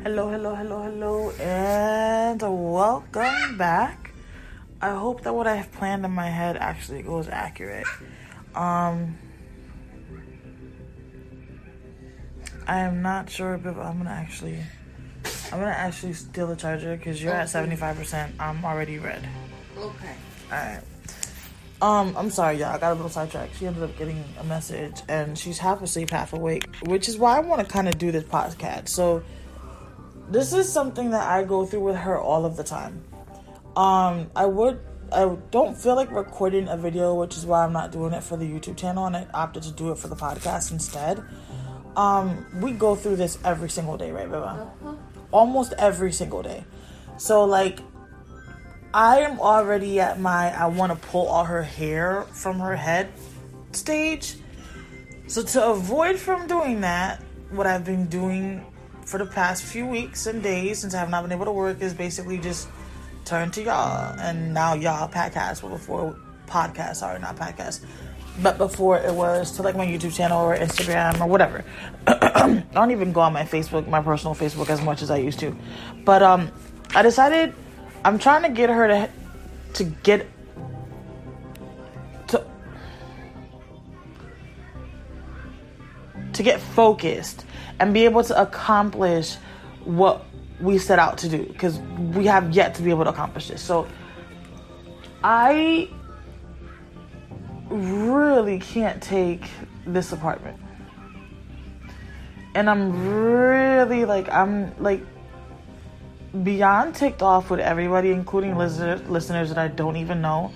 Hello, and welcome back. I hope that what I have planned in my head actually goes accurate. I am not sure if I'm gonna actually steal the charger because you're at 75%. I'm already red. Okay. Alright. I'm sorry, y'all. I got a little sidetracked. She ended up getting a message, and she's half asleep, half awake, which is why I want to kind of do this podcast. So, this is something that I go through with her all of the time. I don't feel like recording a video, which is why I'm not doing it for the YouTube channel, and I opted to do it for the podcast instead. We go through this every single day, right, Viva? Almost every single day. So, like, I am already at my I want to pull all her hair from her head stage. So to avoid from doing that, what I've been doing for the past few weeks and days since I have not been able to work is basically just turn to y'all. And now y'all podcast, but before podcast, sorry, not podcast. But before it was to like my YouTube channel or Instagram or whatever. I don't even go on my Facebook, my personal Facebook as much as I used to. But I decided I'm trying to get her to get focused and be able to accomplish what we set out to do, because we have yet to be able to accomplish this. So I really can't take this apartment, and I'm really I'm beyond ticked off with everybody, including listeners that I don't even know,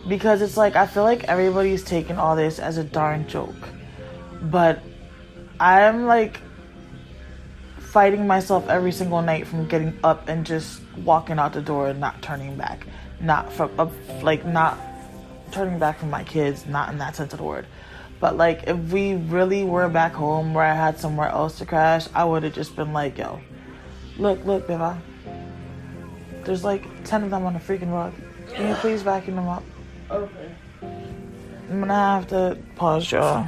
because it's like I feel like everybody's taking all this as a darn joke, but I'm fighting myself every single night from getting up and just walking out the door and not turning back, not turning back from my kids, not in that sense of the word, but if we really were back home where I had somewhere else to crash, I would have just been like, yo, look, Biva, there's 10 of them on the freaking rug. Can you please vacuum them up? Okay. I'm gonna have to pause, y'all.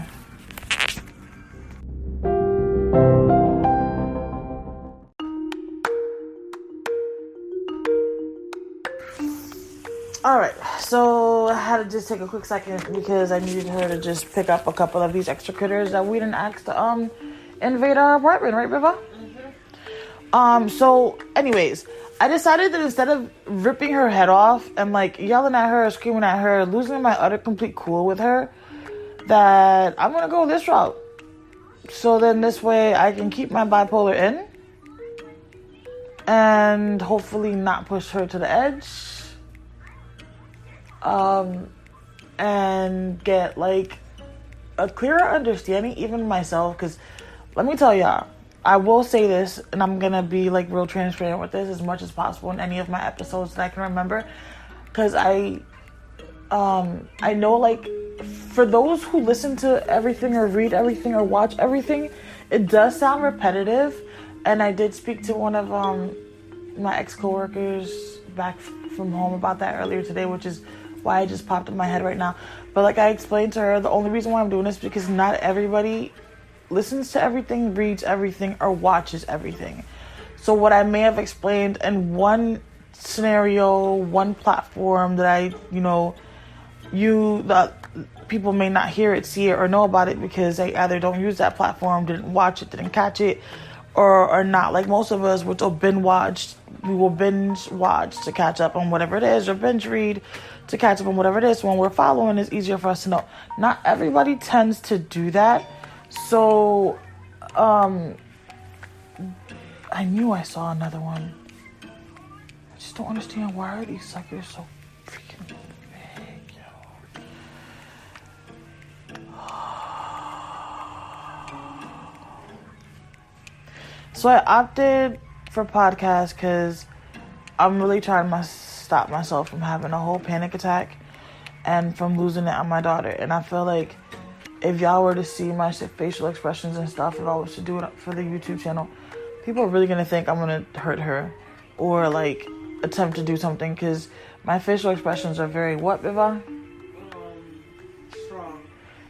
Alright, so I had to just take a quick second because I needed her to just pick up a couple of these extra critters that we didn't ask to invade our apartment, right, Biva? So anyways, I decided that instead of ripping her head off and yelling at her, screaming at her, losing my utter complete cool with her, that I'm gonna go this route. So then this way I can keep my bipolar in and hopefully not push her to the edge. And get a clearer understanding even myself, because let me tell y'all, I will say this, and I'm gonna be real transparent with this as much as possible in any of my episodes that I can remember, because I know for those who listen to everything or read everything or watch everything, it does sound repetitive, and I did speak to one of my ex-coworkers back from home about that earlier today, which is why it just popped in my head right now. But I explained to her, the only reason why I'm doing this is because not everybody listens to everything, reads everything, or watches everything. So what I may have explained in one scenario, one platform that the people may not hear it, see it, or know about it because they either don't use that platform, didn't watch it, didn't catch it, or are not like most of us, which will binge watch to catch up on whatever it is, or binge read to catch up on whatever it is. When we're following, it's easier for us to know. Not everybody tends to do that. So, I knew I saw another one. I just don't understand, why are these suckers so freaking big, yo? So I opted for podcast because I'm really trying to stop myself from having a whole panic attack and from losing it on my daughter. And I feel like if y'all were to see my facial expressions and stuff, if I was to do it for the YouTube channel, people are really going to think I'm going to hurt her or attempt to do something, because my facial expressions are very, what, Biva? Strong.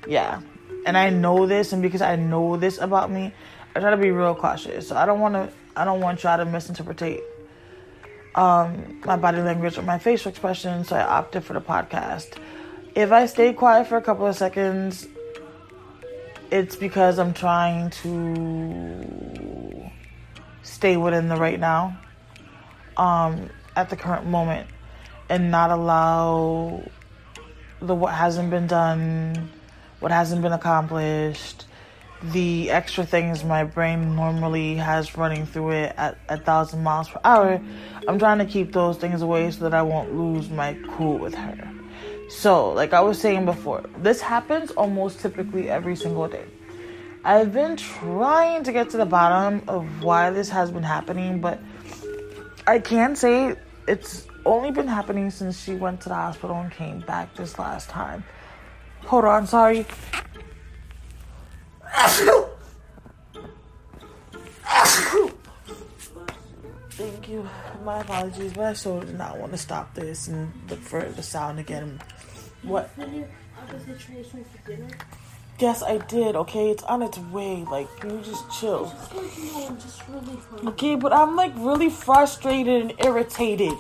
Yeah. And I know this, and because I know this about me, I try to be real cautious. So I don't want y'all to misinterpret my body language or my facial expressions. So I opted for the podcast. If I stay quiet for a couple of seconds, it's because I'm trying to stay within the right now, at the current moment, and not allow what hasn't been done, what hasn't been accomplished, the extra things my brain normally has running through it at 1,000 miles per hour. I'm trying to keep those things away so that I won't lose my cool with her. So, like I was saying before, this happens almost typically every single day. I've been trying to get to the bottom of why this has been happening, but I can say it's only been happening since she went to the hospital and came back this last time. Hold on, sorry. Thank you. My apologies, but I so did not want to stop this and look for the sound again. What? Yes, I did, okay? It's on its way. Like, can you just chill? Okay, but I'm, like, really frustrated and irritated.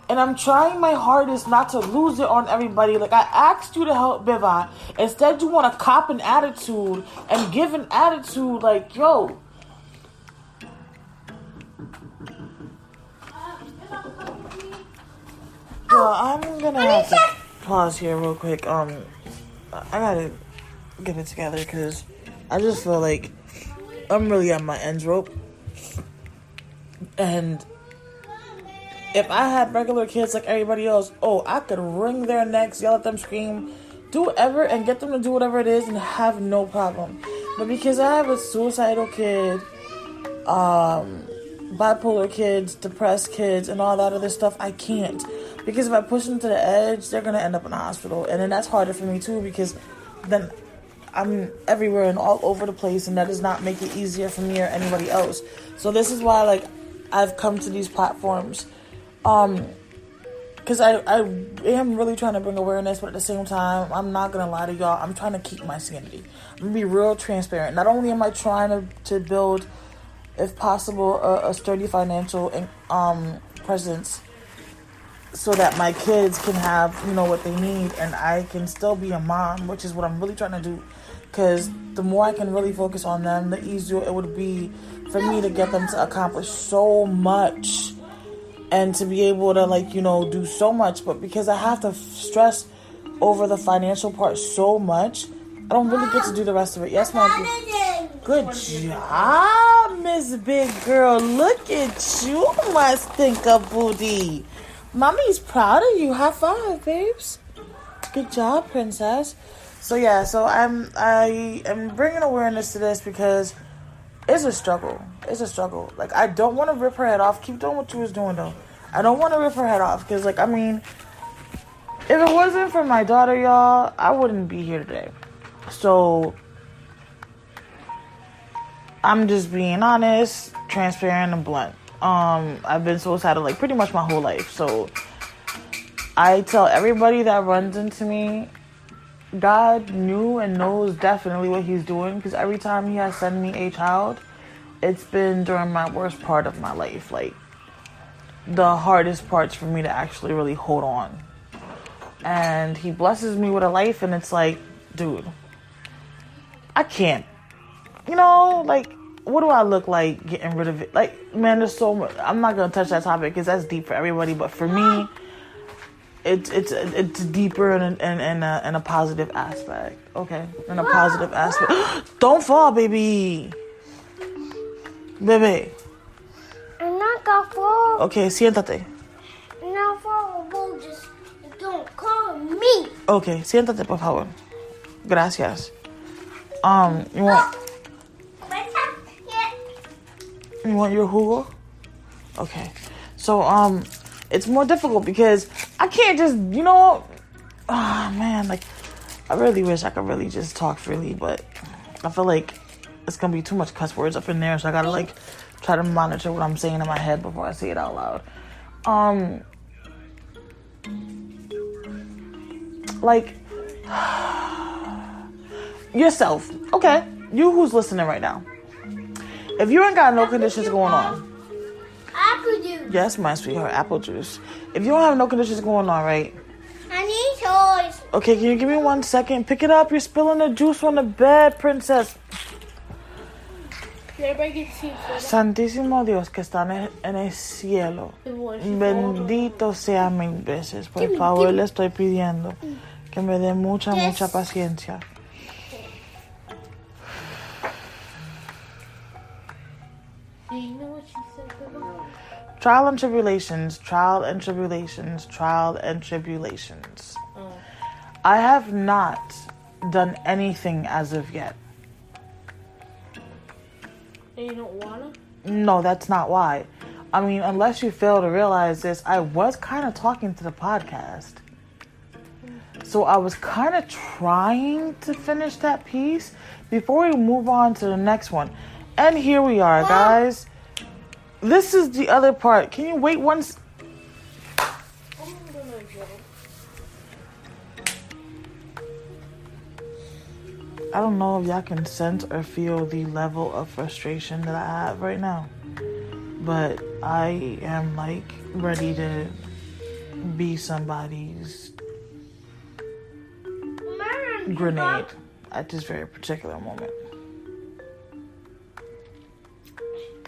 And I'm trying my hardest not to lose it on everybody. Like, I asked you to help Biva. Instead, you want to cop an attitude and give an attitude like, yo. I'm gonna have to pause here real quick. I gotta get it together because I just feel like I'm really at my ends rope. And if I had regular kids like everybody else, I could wring their necks, yell at them, scream, do whatever, and get them to do whatever it is and have no problem. But because I have a suicidal kid, bipolar kids, depressed kids, and all that other stuff, I can't. Because if I push them to the edge, they're going to end up in the hospital. And then that's harder for me too, because then I'm everywhere and all over the place, and that does not make it easier for me or anybody else. So this is why, like, I've come to these platforms. Because I am really trying to bring awareness, but at the same time, I'm not going to lie to y'all. I'm trying to keep my sanity. I'm going to be real transparent. Not only am I trying to build, if possible, a sturdy financial presence so that my kids can have, what they need, and I can still be a mom, which is what I'm really trying to do. Because the more I can really focus on them, the easier it would be for me to get them to accomplish so much and to be able to, do so much. But because I have to stress over the financial part so much, I don't really get to do the rest of it. Yes, Mom. Good job, Miss Big Girl. Look at you, my stinker booty. Mommy's proud of you. High five, babes. Good job, princess. So I am bringing awareness to this because it's a struggle. It's a struggle. Like, I don't want to rip her head off. Keep doing what you was doing, though. I don't want to rip her head off because, if it wasn't for my daughter, y'all, I wouldn't be here today. So I'm just being honest, transparent, and blunt. I've been suicidal pretty much my whole life. So I tell everybody that runs into me, God knew and knows definitely what he's doing, because every time he has sent me a child, it's been during my worst part of my life. The hardest parts for me to actually really hold on. And he blesses me with a life, and it's dude, I can't. What do I look like getting rid of it? Man, there's so much. I'm not going to touch that topic because that's deep for everybody. But for me, it's deeper in a positive aspect. Okay? In a positive aspect. Don't fall, baby. Bebé. I'm not going to fall. Okay, siéntate. I'm not falling. Just don't call me. Okay, siéntate, por favor. Gracias. You want your jugo? Okay. So, it's more difficult because I can't just, man, I really wish I could really just talk freely, but I feel like it's going to be too much cuss words up in there, so I got to, try to monitor what I'm saying in my head before I say it out loud. Yourself. Okay. You who's listening right now. If you ain't got no conditions going on. Apple juice. Yes, my sweetheart, apple juice. If you don't have no conditions going on, right? I need toys. Okay, can you give me 1 second? Pick it up. You're spilling the juice on the bed, princess. Santísimo Dios que está en el cielo. Bendito sea mil veces. Por favor, le estoy pidiendo que me dé mucha paciencia. Do you know what she said? Trial and tribulations, trial and tribulations, trial and tribulations. I have not done anything as of yet. And you don't wanna? No, that's not why. I mean, unless you fail to realize this, I was kind of talking to the podcast. So I was kind of trying to finish that piece before we move on to the next one. And here we are, guys. This is the other part. Can you wait once? I don't know if y'all can sense or feel the level of frustration that I have right now. But I am like ready to be somebody's grenade at this very particular moment.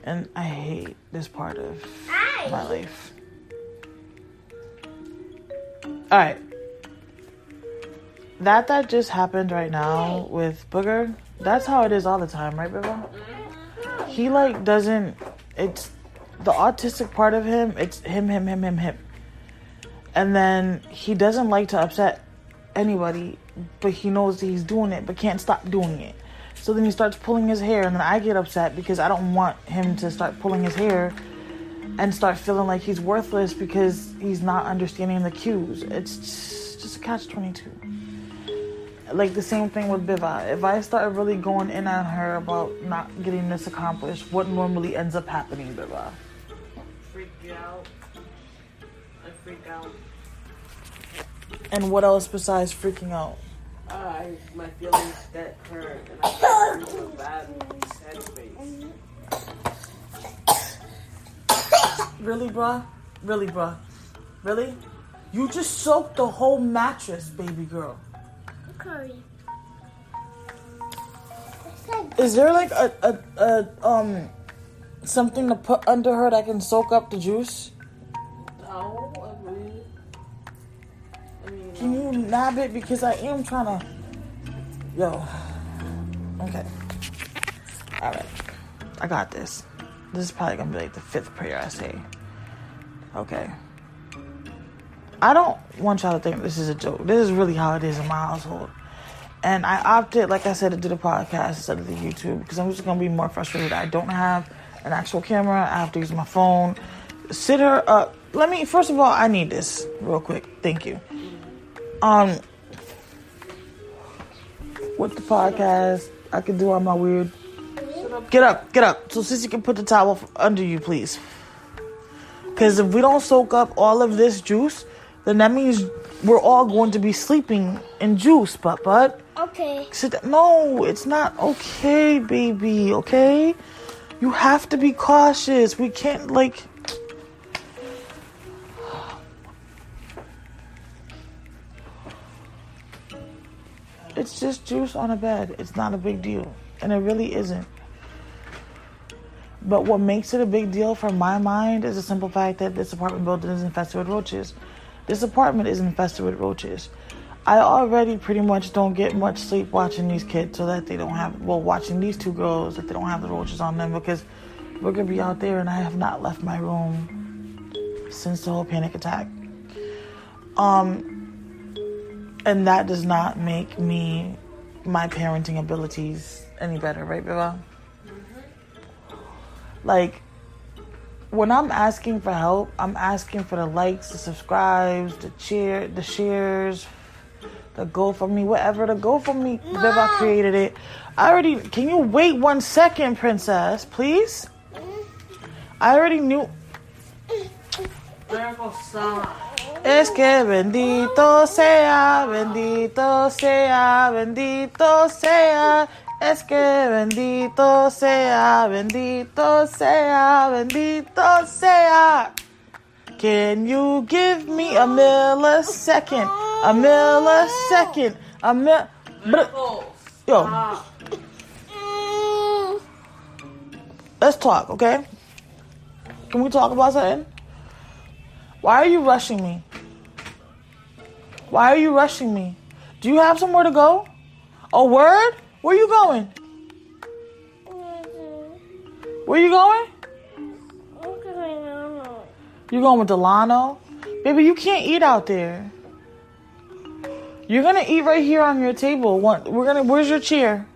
And I hate this part of my life. Alright. That just happened right now with Booger. That's how it is all the time, right, Biba? He like doesn't, it's the autistic part of him, it's him. And then he doesn't like to upset anybody, but he knows that he's doing it, but can't stop doing it. So then he starts pulling his hair, and then I get upset because I don't want him to start pulling his hair and start feeling like he's worthless because he's not understanding the cues. It's just a catch-22. Like the same thing with Biva. If I start really going in on her about not getting this accomplished, what normally ends up happening, Biva? Freak out. I freak out. And what else besides freaking out? My feelings get hurt and I get into a bad headspace. Really, bruh? Really, bruh? Really? You just soaked the whole mattress, baby girl. Curry. Is there like a something to put under her that can soak up the juice? No, I mean, Can you nab it? Because I am trying to... Yo. Okay. Alright. I got this. This is probably gonna be like the 5th prayer I say. Okay. I don't want y'all to think this is a joke. This is really how it is in my household. And I opted, like I said, to do the podcast instead of the YouTube because I'm just gonna be more frustrated. I don't have an actual camera. I have to use my phone. Sit her up. First of all, I need this real quick. Thank you. With the podcast, I could do all my weird. Get up. So Sissy can put the towel under you, please. Because if we don't soak up all of this juice, then that means we're all going to be sleeping in juice, but. Okay. No, it's not okay, baby, okay? You have to be cautious. We can't, like... It's just juice on a bed. It's not a big deal. And it really isn't. But what makes it a big deal from my mind is the simple fact that this apartment building is infested with roaches. This apartment is infested with roaches. I already pretty much don't get much sleep watching these kids so that they don't have... watching these 2 girls that they don't have the roaches on them because we're going to be out there and I have not left my room since the whole panic attack. And that does not make my parenting abilities any better, right, Biva? Like, when I'm asking for help, I'm asking for the likes, the subscribes, the shares, the GoFundMe, whatever. The GoFundMe, Biva created it. Can you wait 1 second, princess, please? I already knew. Es que bendito sea Es que bendito sea, bendito sea, bendito sea. Can you give me a millisecond? A millisecond. Yo, let's talk, okay? Can we talk about something? Why are you rushing me? Why are you rushing me? Do you have somewhere to go? A word? Where you going? Where you going? You going with Delano? Baby, you can't eat out there. You're gonna eat right here on your table. Where's your chair?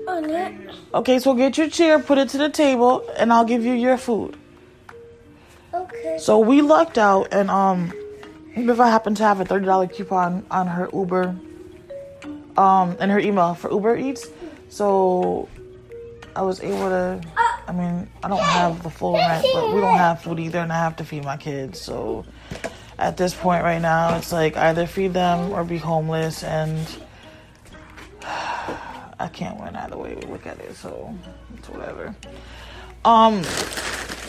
On it. Okay, so get your chair, put it to the table, and I'll give you your food. Okay. So we lucked out, and if I happen to have a $30 coupon on her Uber, and her email for Uber Eats, so I was able to. I mean, I don't have the full rent, but we don't have food either, and I have to feed my kids. So at this point right now, it's like either feed them or be homeless, and I can't win either way we look at it. So it's whatever.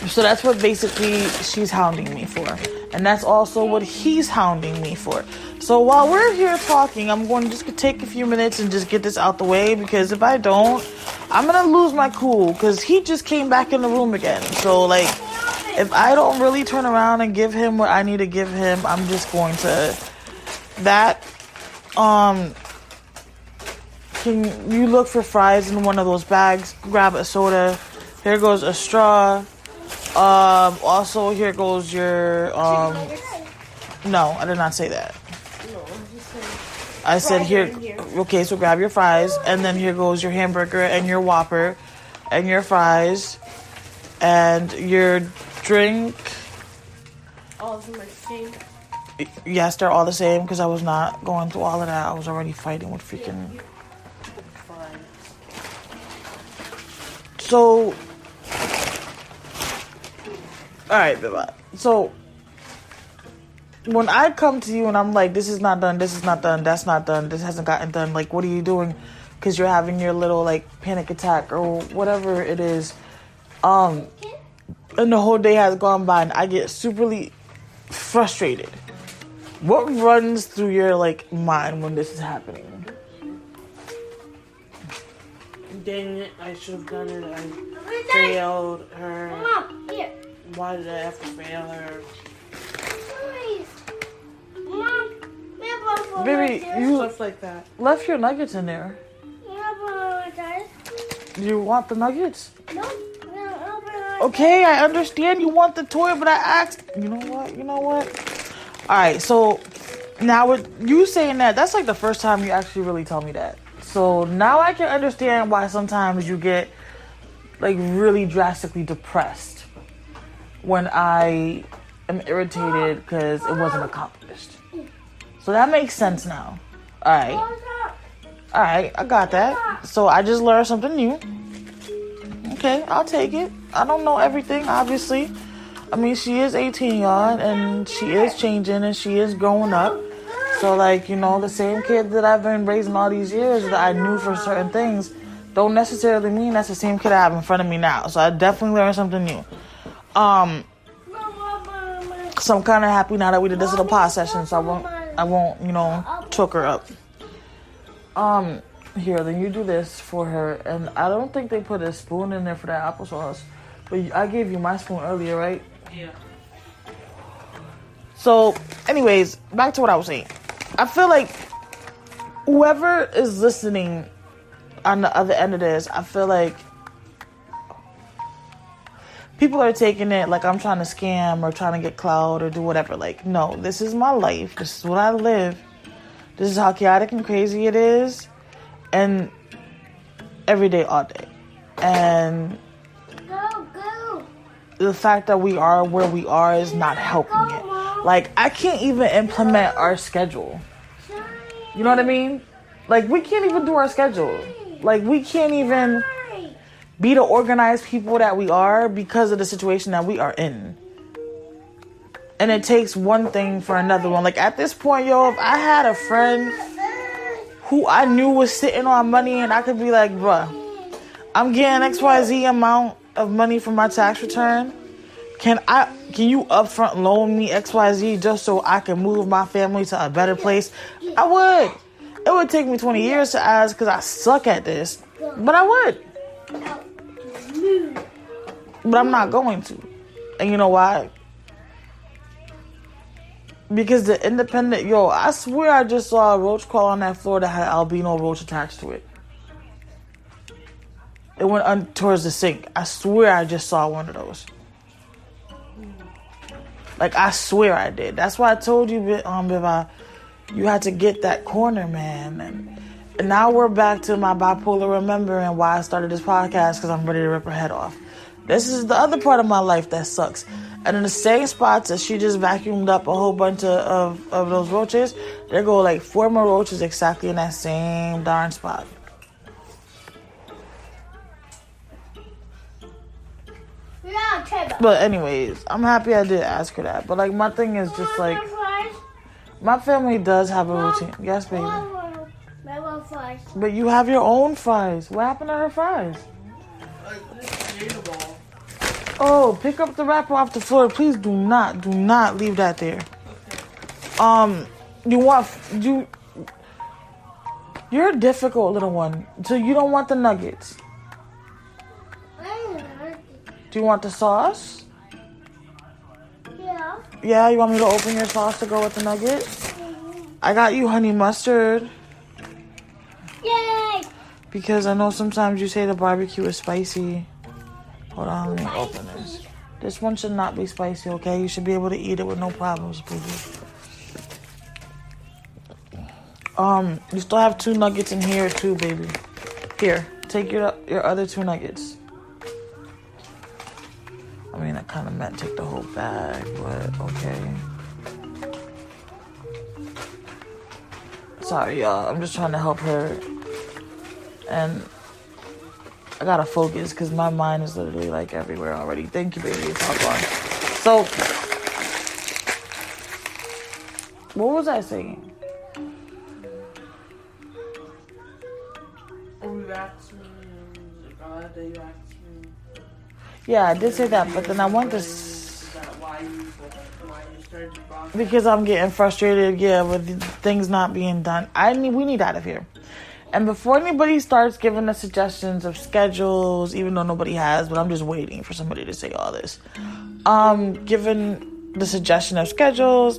So that's what basically she's hounding me for. And that's also what he's hounding me for. So while we're here talking, I'm going to just take a few minutes and just get this out the way, because if I don't, I'm going to lose my cool, because he just came back in the room again. So, like, if I don't really turn around and give him what I need to give him, I'm just going to... Can you look for fries in one of those bags? Grab a soda. Here goes a straw. Also, here goes your, no, I did not say that. No, I'm just saying. I said here, okay, so grab your fries, and then here goes your hamburger and your Whopper, and your fries, and your drink. All of them are the same. Yes, they're all the same, because I was not going through all of that. I was already fighting with freaking... Fine. So... Alright, bye-bye. So, when I come to you and I'm like, this is not done, that's not done, this hasn't gotten done, like, what are you doing? Because you're having your little, like, panic attack or whatever it is. And the whole day has gone by and I get superly frustrated. What runs through your, like, mind when this is happening? Dang it, I should have done it. I failed her. Mom, here. Why did I have to fail her? Mom, Baby, you Stuff like that. left your nuggets in there. Do you want the nuggets? No. Okay, I understand you want the toy, but I asked... You know what? Alright, so now with you saying that, that's like the first time you actually really tell me that. So now I can understand why sometimes you get like really drastically depressed when I am irritated because it wasn't accomplished. So that makes sense now. Alright, I got that. So I just learned something new. Okay, I'll take it. I don't know everything, obviously. I mean, she is 18, y'all, and she is changing and she is growing up. So, like, you know, the same kid that I've been raising all these years that I knew for certain things don't necessarily mean that's the same kid I have in front of me now. So I definitely learned something new. So I'm kind of happy now that we did this little pod session, so I won't, you know, choke her up. Here, then you do this for her, and I don't think they put a spoon in there for that applesauce, but I gave you my spoon earlier, right? Yeah. So, anyways, back to what I was saying. I feel like whoever is listening on the other end of this, I feel like people are taking it like I'm trying to scam or trying to get clout or do whatever. Like, no, this is my life. This is what I live. This is how chaotic and crazy it is. And every day, all day. And Go. the fact that we are where we are is not helping it. Like, I can't even implement our schedule. You know what I mean? Like, we can't even do our schedule. Like, we can't even be the organized people that we are because of the situation that we are in. And it takes one thing for another one. Like, at this point, yo, if I had a friend who I knew was sitting on money, and I could be like, bruh, I'm getting XYZ amount of money from my tax return. Can you upfront loan me XYZ just so I can move my family to a better place? I would. It would take me 20 years to ask because I suck at this. But I would. But I'm not going to. And you know why? Because the independent, I swear I just saw a roach crawl on that floor that had an albino roach attached to it. It went towards the sink. I swear I just saw one of those. Like, I swear I did. That's why I told you, Biva, you had to get that corner, man. And now we're back to my bipolar remembering why I started this podcast, because I'm ready to rip her head off. This is the other part of my life that sucks. And in the same spots that she just vacuumed up a whole bunch of those roaches, there go like 4 more roaches exactly in that same darn spot. But anyways, I'm happy I did ask her that. But like, my thing is just like, my family does have a routine. Yes, baby. But you have your own fries. What happened to her fries? Oh, pick up the wrapper off the floor. Please do not leave that there. You're a difficult little one. So you don't want the nuggets. Do you want the sauce? Yeah. Yeah, you want me to open your sauce to go with the nuggets? I got you honey mustard. Yay! Because I know sometimes you say the barbecue is spicy. Hold on, let me open this. This one should not be spicy, okay? You should be able to eat it with no problems, baby. You still have 2 nuggets in here too, baby. Here, take your other 2 nuggets. I mean, I kind of meant take the whole bag, but okay. Sorry, y'all. I'm just trying to help her. And I gotta focus because my mind is literally like everywhere already. Thank you, baby. It's all gone. So, what was I saying? Yeah, I did say that, but then I want this because I'm getting frustrated, with things not being done. We need out of here. And before anybody starts giving us suggestions of schedules, even though nobody has, but I'm just waiting for somebody to say all this. Given the suggestion of schedules,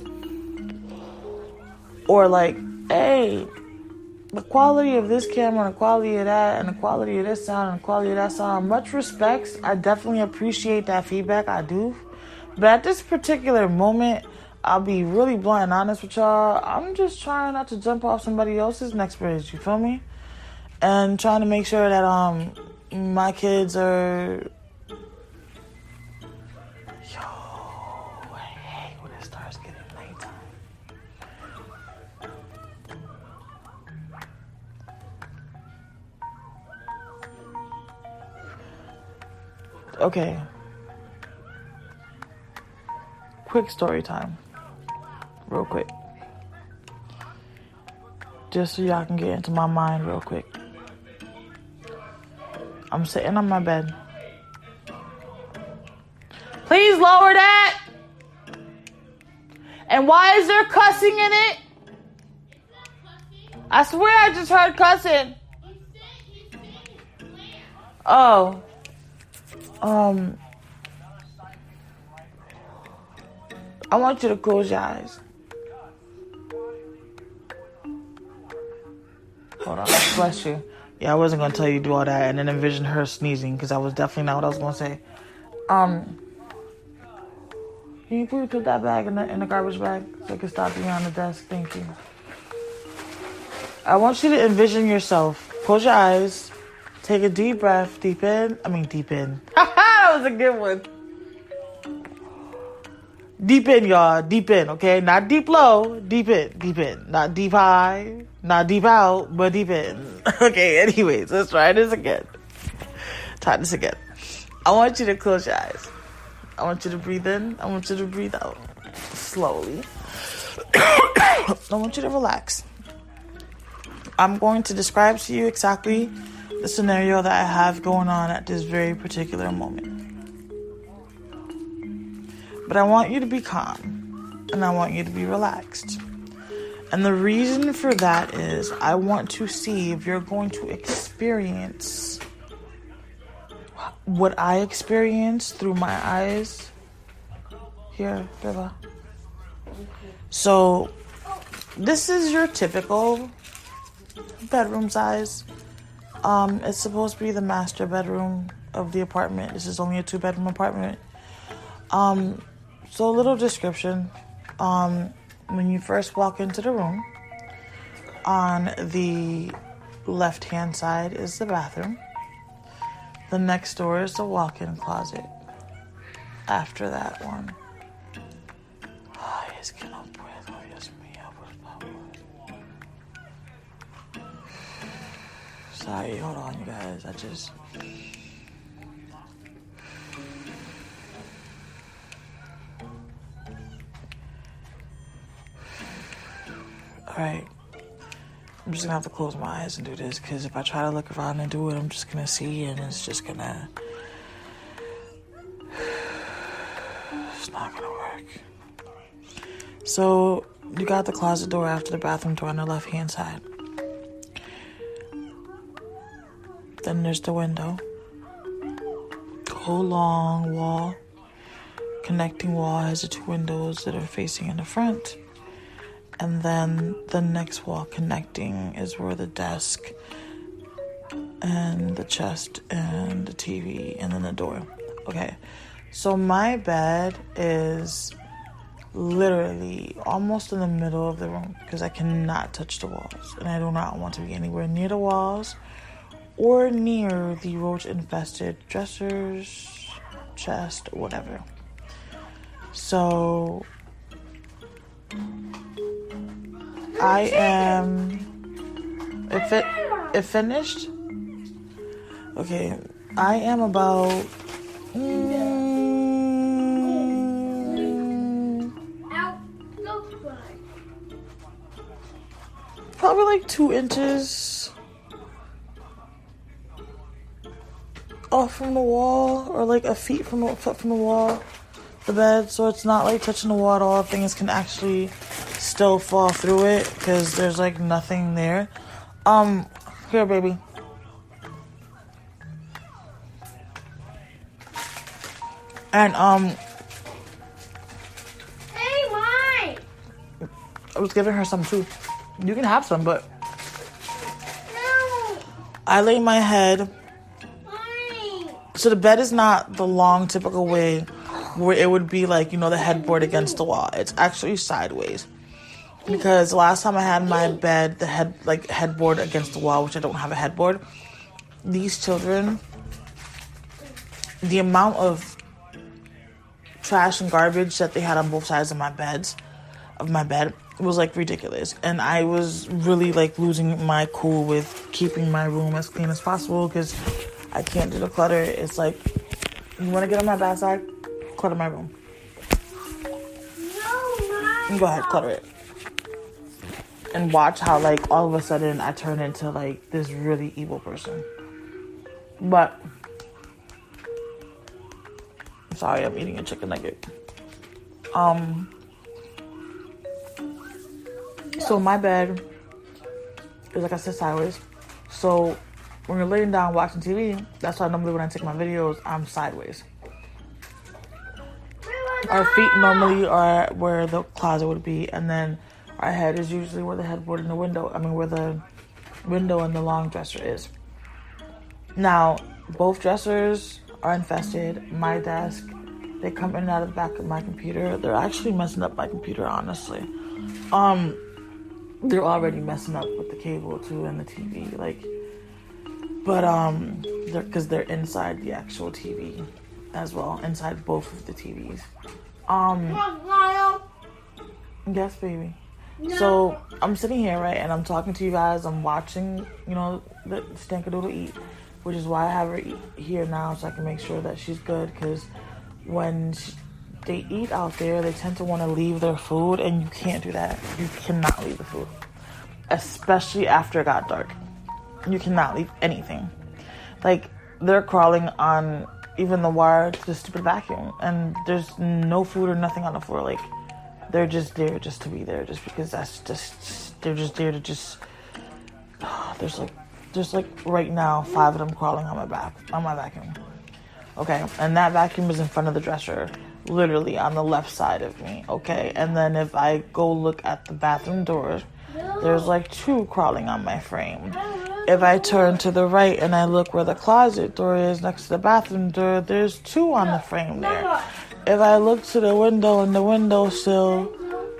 or like, hey, the quality of this camera, and the quality of that, and the quality of this sound, and the quality of that sound, much respects. I definitely appreciate that feedback. I do. But at this particular moment, I'll be really blunt and honest with y'all. I'm just trying not to jump off somebody else's next bridge. You feel me? And trying to make sure that my kids are. I hate when it starts getting nighttime. Okay. Quick story time. Real quick. Just so y'all can get into my mind real quick. I'm sitting on my bed. Please lower that! And why is there cussing in it? I swear I just heard cussing. Oh. I want you to close your eyes. Hold on. Bless you. Yeah, I wasn't going to tell you to do all that and then envision her sneezing because that was definitely not what I was going to say. Can you please put that bag in the garbage bag so I can stop you on the desk? Thank you. I want you to envision yourself. Close your eyes. Take a deep breath. Deep in. That was a good one. Deep in, y'all. Deep in, okay? Not deep low. Deep in. Not deep high. Not deep out, but deep in. Okay, anyways, let's try this again. Try this again. I want you to close your eyes. I want you to breathe in. I want you to breathe out. Slowly. I want you to relax. I'm going to describe to you exactly the scenario that I have going on at this very particular moment. But I want you to be calm, and I want you to be relaxed. And the reason for that is I want to see if you're going to experience what I experienced through my eyes. Here, Beba. So, this is your typical bedroom size. It's supposed to be the master bedroom of the apartment. This is only a 2-bedroom apartment. So a little description. When you first walk into the room, on the left-hand side is the bathroom. The next door is the walk-in closet. After that one. Ay, es que no puedo, Dios mío, por favor. Sorry, hold on, you guys. Alright. I'm just gonna have to close my eyes and do this, because if I try to look around and do it, I'm just gonna see, and it's just gonna... It's not gonna work. So, you got the closet door after the bathroom door on the left-hand side. Then there's the window. Whole long wall. Connecting wall has the 2 windows that are facing in the front. And then the next wall connecting is where the desk and the chest and the TV and then the door. Okay, so my bed is literally almost in the middle of the room because I cannot touch the walls. And I do not want to be anywhere near the walls or near the roach-infested dressers, chest, whatever. So... I am... It finished? Okay. I am about... Probably like 2 inches off from the wall, or like a foot from the wall, the bed, so it's not like touching the wall at all. Things can actually still fall through it because there's like nothing there. Here, baby. And Hey, mine. I was giving her some too. You can have some, but No. I lay my head. Mine. So the bed is not the long typical way where it would be like, you know, the headboard against the wall. It's actually sideways. Because the last time I had my bed, the headboard against the wall, which I don't have a headboard. These children, the amount of trash and garbage that they had on both sides of my bed was like ridiculous. And I was really like losing my cool with keeping my room as clean as possible because I can't do the clutter. It's like, you want to get on my bad side? Clutter my room. No, mine. Go ahead, clutter it. And watch how, like, all of a sudden I turn into, like, this really evil person. But, I'm sorry, I'm eating a chicken nugget. So my bed is, like I said, sideways. So, when you're laying down watching TV, that's why normally when I take my videos, I'm sideways. Our feet normally are where the closet would be, and then our head is usually where the headboard and where the window and the long dresser is. Now, both dressers are infested. My desk, they come in and out of the back of my computer. They're actually messing up my computer, honestly. They're already messing up with the cable too and the TV, because they're inside the actual TV as well, inside both of the TVs. Yes, baby. No. So I'm sitting here, right, and I'm talking to you guys. I'm watching, you know, the Stankadoodle eat, which is why I have her here now, so I can make sure that she's good. Because when they eat out there, they tend to want to leave their food, and you can't do that. You cannot leave the food. especially after it got dark. You cannot leave anything. Like, they're crawling on even the wire to the stupid vacuum, and there's no food or nothing on the floor. Like, they're just there just to be there, just because they're just there to just. There's like right now 5 of them crawling on my vacuum. Okay, and that vacuum is in front of the dresser, literally on the left side of me. Okay, and then if I go look at the bathroom doors, there's like 2 crawling on my frame. If I turn to the right and I look where the closet door is next to the bathroom door, there's 2 on the frame there. If I look to the window and the windowsill,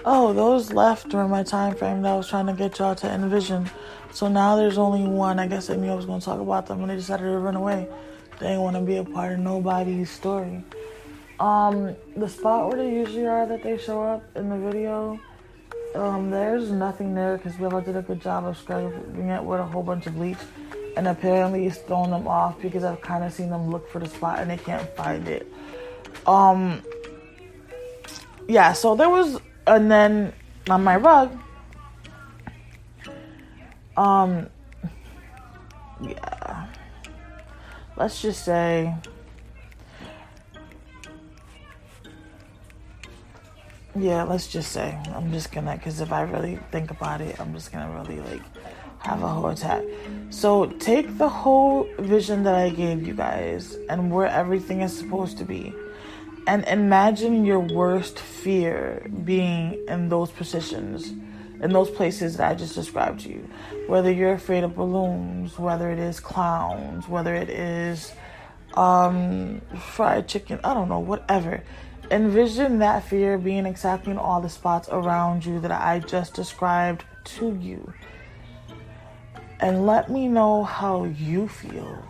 oh, those left during my time frame that I was trying to get y'all to envision. So now there's only 1. I guess they knew I was going to talk about them and they decided to run away. They didn't want to be a part of nobody's story. The spot where they usually are that they show up in the video, there's nothing there because Bella did a good job of scrubbing it with a whole bunch of bleach. And apparently it's thrown them off because I've kind of seen them look for the spot and they can't find it. Yeah, so there was, and then on my rug, yeah, let's just say, I'm just gonna, because if I really think about it, I'm just gonna really like have a whole attack. So take the whole vision that I gave you guys and where everything is supposed to be, and imagine your worst fear being in those positions, in those places that I just described to you. Whether you're afraid of balloons, whether it is clowns, whether it is fried chicken, I don't know, whatever. Envision that fear being exactly in all the spots around you that I just described to you. And let me know how you feel.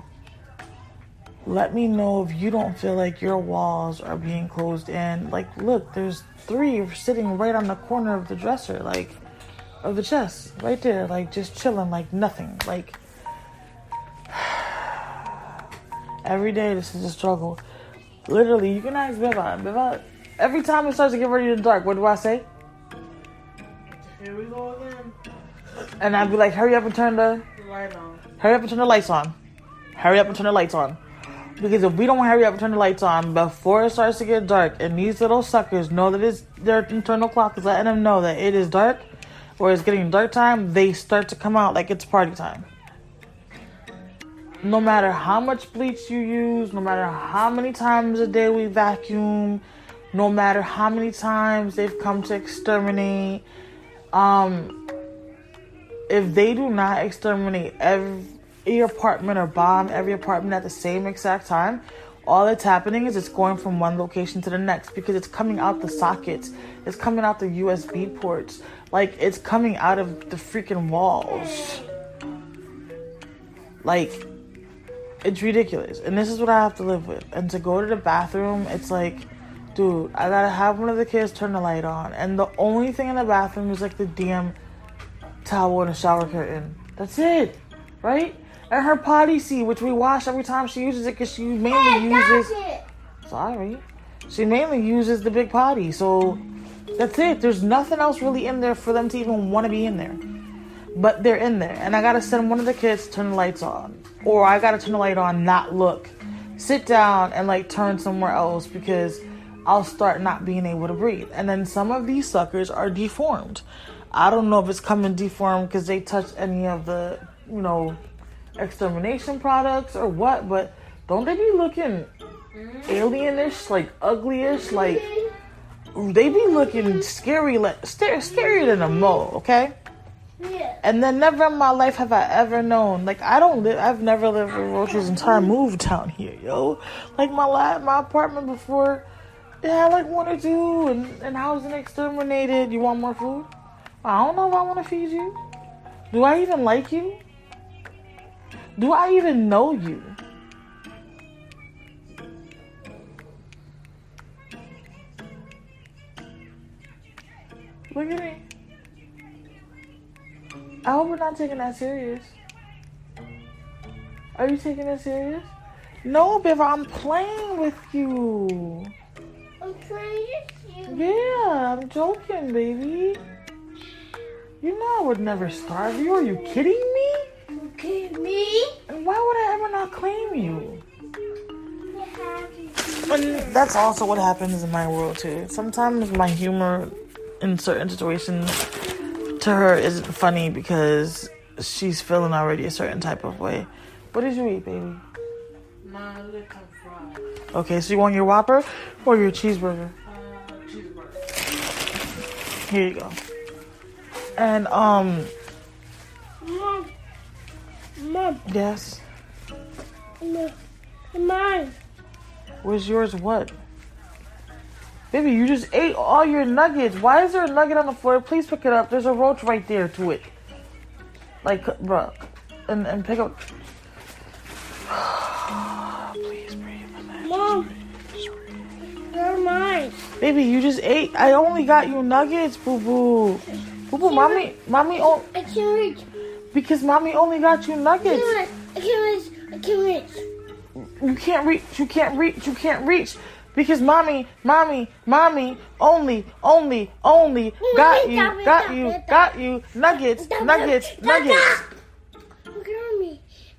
Let me know if you don't feel like your walls are being closed in. Like, look, there's 3 sitting right on the corner of the dresser, like, of the chest, right there, like, just chilling, like, nothing. Like, every day this is a struggle. Literally, you can ask Beba, every time it starts to get ready to dark, what do I say? Here we go again. And I'd be like, hurry up and turn the Light on. Hurry up and turn the lights on. Hurry up and turn the lights on. Because if we don't hurry up and turn the lights on before it starts to get dark, and these little suckers know that their internal clock is letting them know that it is dark, or it's getting dark time, they start to come out like it's party time. No matter how much bleach you use, no matter how many times a day we vacuum, no matter how many times they've come to exterminate, if they do not exterminate every apartment or bomb every apartment at the same exact time, all that's happening is it's going from one location to the next, because it's coming out the sockets, it's coming out the USB ports, like, it's coming out of the freaking walls. Like, it's ridiculous. And this is what I have to live with. And to go to the bathroom, it's like, dude, I gotta have one of the kids turn the light on, and the only thing in the bathroom is like the damn towel and a shower curtain. That's it, right? And her potty seat, which we wash every time she uses it, because she mainly uses. Sorry, she mainly uses the big potty. So that's it. There's nothing else really in there for them to even want to be in there. But they're in there, and I gotta send one of the kids to turn the lights on, or I gotta turn the light on, not look, sit down and like turn somewhere else, because I'll start not being able to breathe. And then some of these suckers are deformed. I don't know if it's coming deformed because they touched any of the, extermination products or what, but don't they be looking alienish, like uglyish, like they be looking scary, like scarier than a mole, okay? Yeah. And then never in my life have I ever known, like, I've never lived with roaches until I moved down here, yo. Like, my apartment before, it had like 1 or 2, and I was exterminated. You want more food? I don't know if I want to feed you. Do I even like you? Do I even know you? Look at me. I hope we're not taking that serious. Are you taking it serious? No, babe, I'm playing with you. I'm playing with you. Yeah, I'm joking, baby. You know I would never starve you. Are you kidding me? You kidding me? And why would I ever not claim you? You have And that's also what happens in my world too. Sometimes my humor in certain situations to her isn't funny because she's feeling already a certain type of way. What did you eat, baby? My lips are fried. Okay, so you want your Whopper or your cheeseburger? Cheeseburger. Here you go. And Mom. yes. Mine. Where's yours? What? Baby, you just ate all your nuggets. Why is there a nugget on the floor? Please pick it up. There's a roach right there to it. Like, bruh. And pick up. Please breathe. Mom. They're mine. Baby, you just ate. I only got you nuggets, boo boo. Boo boo, mommy, I can't reach. because mommy only got you nuggets. I can't reach. You can't reach. Because mommy only got you nuggets. Look at me.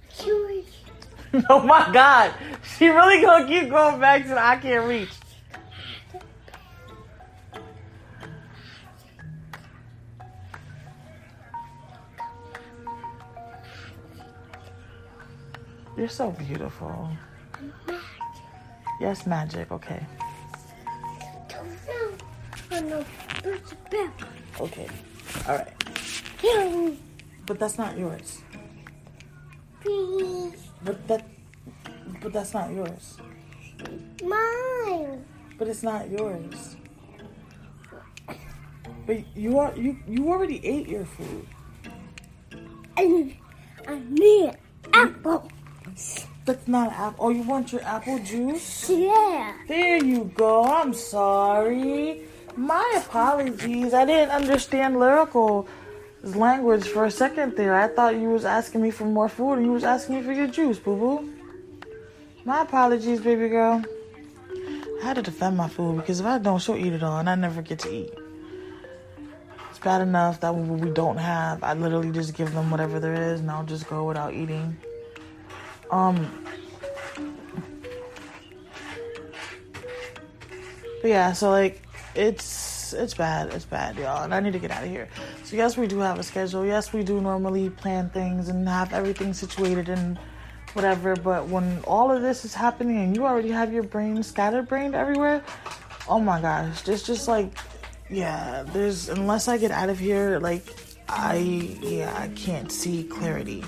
I can't reach. Oh my God. She really gonna keep going back to the I can't reach. You're so beautiful. Yes, magic. Okay. Okay. All right. But that's not yours. Please. But that's not yours. Mine. But it's not yours. But you already ate your food. I need apple. That's not apple. Oh, you want your apple juice? Yeah. There you go. I'm sorry. My apologies. I didn't understand lyrical language for a second there. I thought you was asking me for more food and you was asking me for your juice, boo-boo. My apologies, baby girl. I had to defend my food because if I don't, she'll eat it all and I never get to eat. It's bad enough that what we don't have, I literally just give them whatever there is and I'll just go without eating. But yeah, so like it's bad, y'all, and I need to get out of here. So yes, we do have a schedule. Yes, we do normally plan things and have everything situated and whatever. But when all of this is happening and you already have your brain scatterbrained everywhere, oh my gosh, it's just like, yeah, unless I get out of here, like I can't see clarity.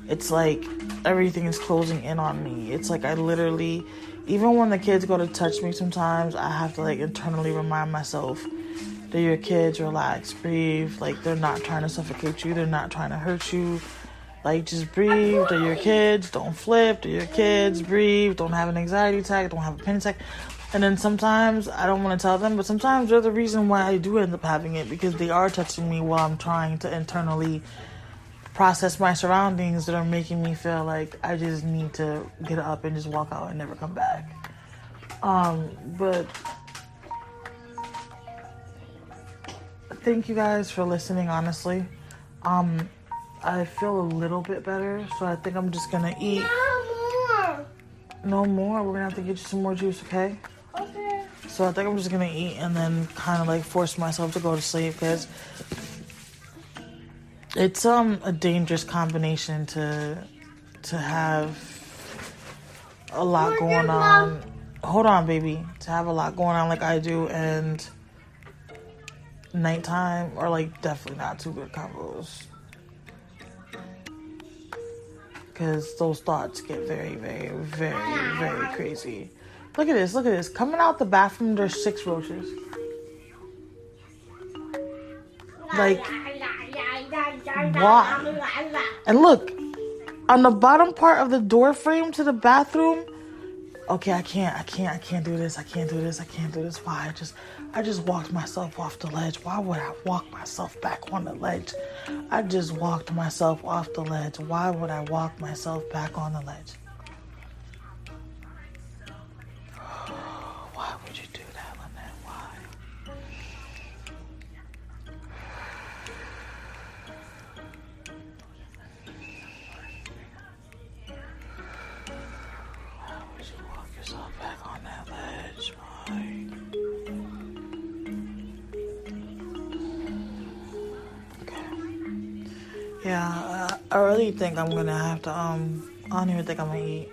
It's like everything is closing in on me. It's like I literally, even when the kids go to touch me sometimes, I have to like internally remind myself, they're your kids, relax, breathe. Like they're not trying to suffocate you. They're not trying to hurt you. Like just breathe. They're your kids. Don't flip. They're your kids. Breathe. Don't have an anxiety attack. Don't have a panic attack. And then sometimes, I don't want to tell them, but sometimes they're the reason why I do end up having it because they are touching me while I'm trying to internally process my surroundings that are making me feel like I just need to get up and just walk out and never come back. But thank you guys for listening, honestly. I feel a little bit better, so I think I'm just gonna eat. No more? We're gonna have to get you some more juice, okay? Okay. So I think I'm just gonna eat and then kind of like force myself to go to sleep because it's a dangerous combination to have a lot going on. Hold on, baby. To have a lot going on like I do and nighttime are like definitely not two good combos. Because those thoughts get very, very, very, very crazy. Look at this. Coming out the bathroom, there's 6 roaches. Like, why? And look, on the bottom part of the door frame to the bathroom. Okay, I can't do this. Why? I just walked myself off the ledge. Why would I walk myself back on the ledge? I just walked myself off the ledge. Why would I walk myself back on the ledge? Why would you do that, Lynette? Why? Yeah, I really think I'm gonna have to, I don't even think I'm gonna eat.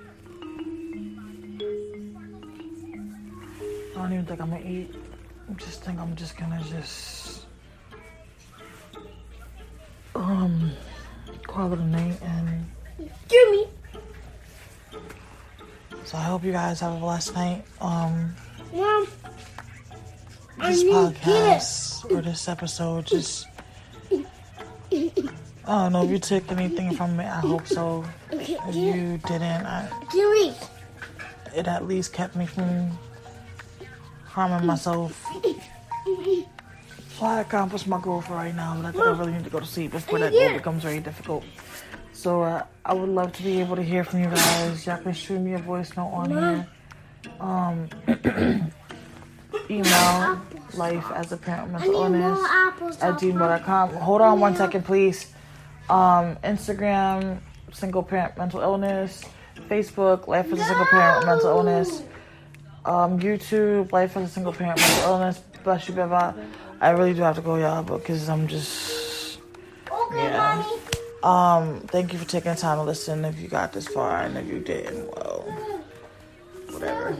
I don't even think I'm gonna eat. I just think I'm just gonna call it a night. And Jimmy. so I hope you guys have a blessed night. Mom. This podcast or this episode just, I don't know if you took anything from it. I hope so. If you didn't, Jimmy. it at least kept me from harming myself. So I accomplished my goal for right now, but I think I really need to go to sleep before that goal becomes very difficult. So I would love to be able to hear from you guys. Y'all can shoot me a voice note on here. Email lifeasaparentmentalillness@gmail.com. Hold on 1 second, please. Instagram, single parent mental illness. Facebook, life as a single parent with mental illness. YouTube, life as a single parent mental illness. Bless you, Beba. I really do have to go, y'all, because I'm just, yeah. Thank you for taking the time to listen. If you got this far, and if you didn't, well, whatever.